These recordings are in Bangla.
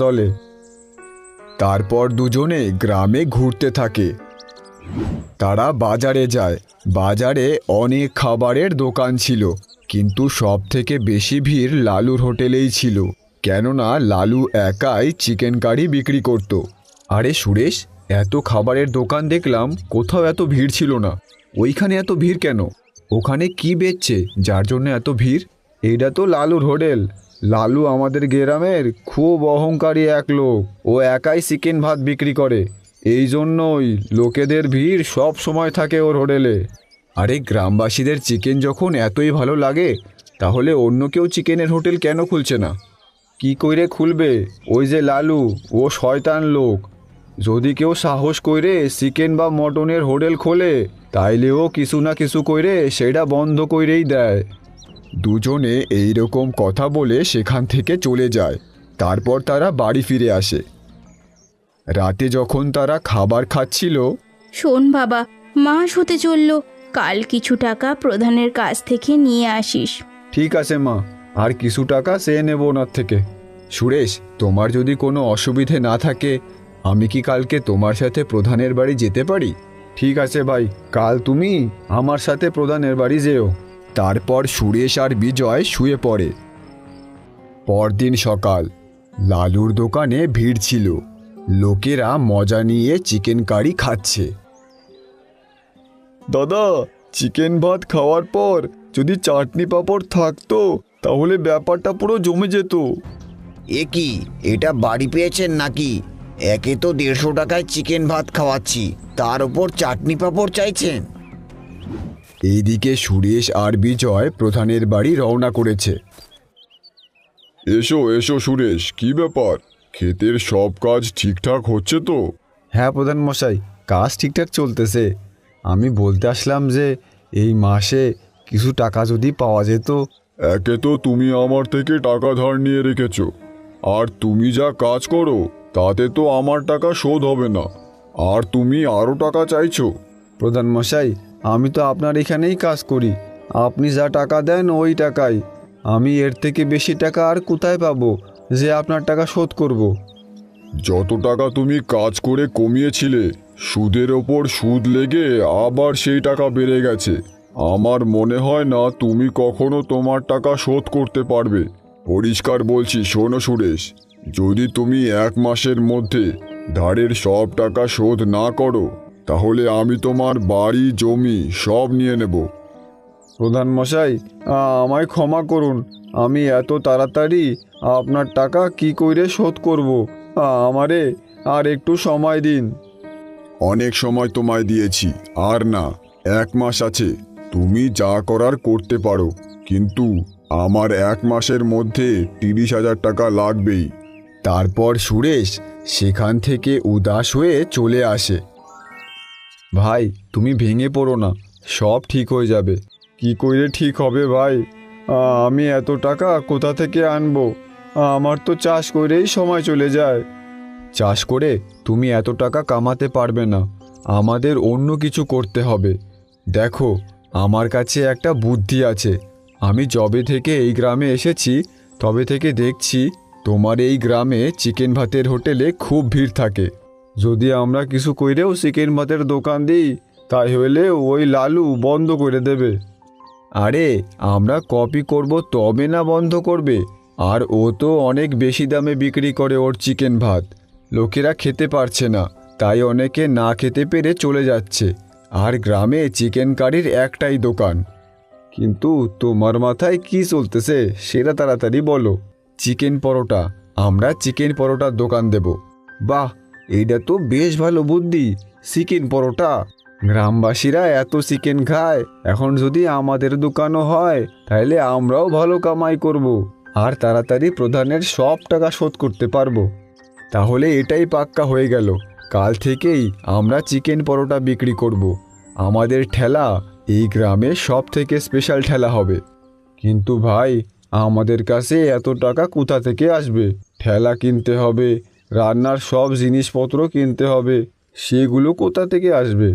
চলে। তারপর দুজনে গ্রামে ঘুরতে থাকে। তারা বাজারে যায়। বাজারে অনেক খাবারের দোকান ছিল, কিন্তু সব থেকে বেশি ভিড় লালুর হোটেলেই ছিল, কেননা লালু একাই চিকেন কারি বিক্রি করত। আরে সুরেশ, এত খাবারের দোকান দেখলাম, কোথাও এত ভিড় ছিল না, ওইখানে এত ভিড় কেন? ওখানে কি বেচছে যার জন্য এত ভিড়? এইটা তো লালুর হোটেল। লালু আমাদের গ্রামের খুব অহংকারী এক লোক, ও একাই চিকেন ভাত বিক্রি করে, এই জন্যই লোকেদের ভিড় সব সময় থাকে ওর হোটেলে। আরে গ্রামবাসীদের চিকেন যখন এতই ভালো লাগে, তাহলে অন্য কেউ চিকেনের হোটেল কেন খুলছে না? কি কইরে খুলবে? ওই যে লালু, ও শয়তান লোক। যদি কেউ সাহস কইরে চিকেন বা মটনের হোটেল খোলে, তাইলে ও কিছু না কিছু কইরে সেটা বন্ধ কইরেই দেয়। দুজনে এই রকম কথা বলে সেখান থেকে চলে যায়। তারপর তারা বাড়ি ফিরে আসে। রাতে যখন তারা খাবার খাচ্ছিল, শোন বাবা, মাস হতে চলল, কাল কিছু টাকা প্রধানের কাছ থেকে নিয়ে আসিস। ঠিক আছে মা, আর কিছু টাকা চেয়ে নেব ওনার থেকে। সুরেশ, তোমার যদি কোনো অসুবিধে না থাকে, আমি কি কালকে তোমার সাথে প্রধানের বাড়ি যেতে পারি? ঠিক আছে ভাই, কাল তুমি আমার সাথে প্রধানের বাড়ি যেও। তারপর সুরেশ আর বিজয় শুয়ে পড়ে। পরদিন সকাল, লালুর দোকানে ভিড় ছিল, লোকেরা মজা নিয়ে চিকেন কারি খাচ্ছে। দাদা, চিকেন ভাত খাওয়ার পর যদি চাটনি পাঁপড় থাকতো, তাহলে ব্যাপারটা পুরো জমে যেত। এ কি, এটা বাড়ি পেয়েছেন নাকি? একে তো 150 টাকায় চিকেন ভাত খাওয়াচ্ছি, তার উপর চাটনি পাঁপড় চাইছেন? এইদিকে সুরেশ আর বিজয় প্রধানের বাড়ি রওনা করেছে। এসো এসো সুরেশ, কি ব্যাপার? ক্ষেতের সব কাজ ঠিকঠাক হচ্ছে তো? হ্যাঁ প্রধান মশাই, কাজ ঠিকঠাক চলতেছে। আমি বলতে আসলাম যে এই মাসে কিছু টাকা যদি পাওয়া যেত। একে তো তুমি আমার থেকে টাকা ধার নিয়ে রেখেছ, আর তুমি যা কাজ করো তাতে তো আমার টাকা শোধ হবে না, আর তুমি আরও টাকা চাইছো। প্রধান মশাই, আমি তো আপনার এখানেই কাজ করি, আপনি যা টাকা দেন ওই টাকাই। আমি এর থেকে বেশি টাকা আর কোথায় পাবো যে আপনার টাকা শোধ করব? যত টাকা তুমি কাজ করে কমিয়েছিলে, সুদের ওপর সুদ লেগে আবার সেই টাকা বেড়ে গেছে। আমার মনে হয় না তুমি কখনো তোমার টাকা শোধ করতে পারবে। পরিষ্কার বলছি, শোনো সুরেশ, যদি তুমি 1 মাসের মধ্যে ধারের সব টাকা শোধ না করো, তাহলে আমি তোমার বাড়ি জমি সব নিয়ে নেব। প্রধান মশাই, আমায় ক্ষমা করুন, আমি এত তাড়াতাড়ি আপনার টাকা কি কইরে শোধ করব? আমারে আর একটু সময় দিন। অনেক সময় তোমায় দিয়েছি, আর না, 1 মাস আছে, তুমি যা করার করতে পারো, কিন্তু আমার 1 মাসের মধ্যে 30,000 টাকা লাগবেই। তারপর সুরেশ সেখান থেকে উদাস হয়ে চলে আসে। ভাই, তুমি ভেঙে পড়ো না, সব ঠিক হয়ে যাবে। কি কইরে ঠিক হবে ভাই? আমি এত টাকা কোথা থেকে আনবো? আমার তো চাষ করেই সময় চলে যায়। চাষ করে তুমি এত টাকা কামাতে পারবে না, আমাদের অন্য কিছু করতে হবে। দেখো, আমার কাছে একটা বুদ্ধি আছে। আমি যবে থেকে এই গ্রামে এসেছি তবে থেকে দেখছি তোমার এই গ্রামে চিকেন ভাতের হোটেলে খুব ভিড় থাকে। যদি আমরা কিছু কইরেও চিকেন ভাতের দোকান দিই, তাই হইলে ওই লালু বন্ধ করে দেবে। আরে আমরা কপি করব তবে না বন্ধ করবে? আর ও তো অনেক বেশি দামে বিক্রি করে ওর চিকেন ভাত, লোকেরা খেতে পারছে না, তাই অনেকে না খেতে পেরে চলে যাচ্ছে। আর গ্রামে চিকেন কারির একটাই দোকান। কিন্তু তোমার মাথায় কি চলতেছে সেটা তাড়াতাড়ি বলো। চিকেন পরোটা, আমরা চিকেন পরোটার দোকান দেব। বাহ, এইটা তো বেশ ভালো বুদ্ধি, চিকেন পরোটা। গ্রামবাসীরা এত চিকেন খায়, এখন যদি আমাদের দোকানও হয় তাহলে আমরাও ভালো কামাই করব, আর তাড়াতাড়ি প্রধানের সব টাকা শোধ করতে পারবো। তাহলে এটাই পাক্কা হয়ে গেল, কাল থেকেই আমরা চিকেন পরোটা বিক্রি করব। আমাদের ঠেলা এই গ্রামে সব থেকে স্পেশাল ঠেলা হবে। কিন্তু ভাই, আমাদের কাছে এত টাকা কোথা থেকে আসবে? ঠেলা কিনতে হবে, রান্নার সব জিনিসপত্র কিনতে হবে, সেগুলো কোথা থেকে আসবে?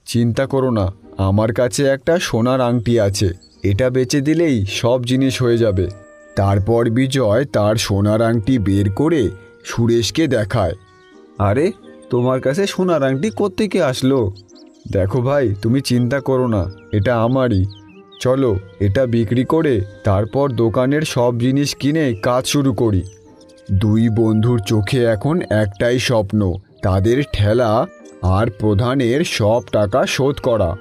চিন্তা করো না, আমার কাছে একটা সোনার আংটি আছে, এটা বেচে দিলেই সব জিনিস হয়ে যাবে। তারপর বিজয় তার সোনার আংটি বের করে সুরেশকে দেখায়। আরে, তোমার কাছে সোনার আংটি কোত্থেকে আসলো? দেখো ভাই, তুমি চিন্তা করো না, এটা আমারই। চলো, এটা বিক্রি করে তারপর দোকানের সব জিনিস কিনে কাজ শুরু করি। দুই বন্ধুর চোখে এখন একটাই স্বপ্ন, তাদের ঠেলা আর প্রধানের সব টাকা শোধ করা।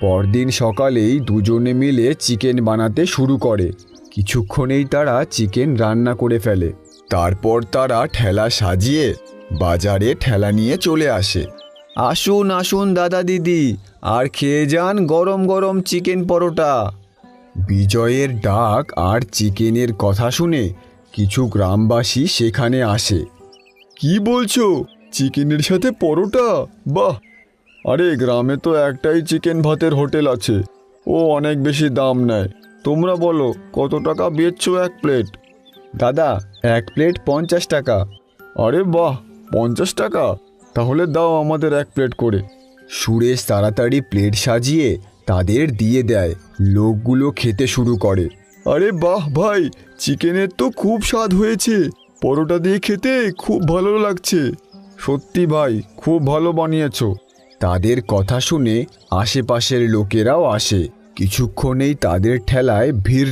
পরদিন সকালেই দুজনে মিলে চিকেন বানাতে শুরু করে। কিছুক্ষণেই তারা চিকেন রান্না করে ফেলে। তারপর তারা ঠেলা সাজিয়ে বাজারে ঠেলা নিয়ে চলে আসে। আসুন আসুন দাদা দিদি, আর খেয়ে যান গরম গরম চিকেন পরোটা। বিজয়ের ডাক আর চিকেনের কথা শুনে কিছু গ্রামবাসী সেখানে আসে। কি বলছো, চিকেনের সাথে পরোটা? বাহ! আরে, গ্রামে তো একটাই চিকেন ভাতের হোটেল আছে, ও অনেক বেশি দাম নেয়। তোমরা বলো কত টাকা বেচছো এক প্লেট? দাদা, এক প্লেট 50 টাকা। আরে বাহ, 50 টাকা? তাহলে দাও আমাদের এক প্লেট করে। সুরেশ তাড়াতাড়ি প্লেট সাজিয়ে তাদের দিয়ে দেয়। লোকগুলো খেতে শুরু করে। আরে বাহ ভাই, চিকেনের তো খুব স্বাদ হয়েছে, পরোটা দিয়ে খেতে খুব ভালো লাগছে। সত্যি ভাই, খুব ভালো বানিয়েছো। তাদের কথা শুনে আশেপাশের লোকেরাও আসে। কিছুক্ষণেই তাদের ঠেলায় ভিড়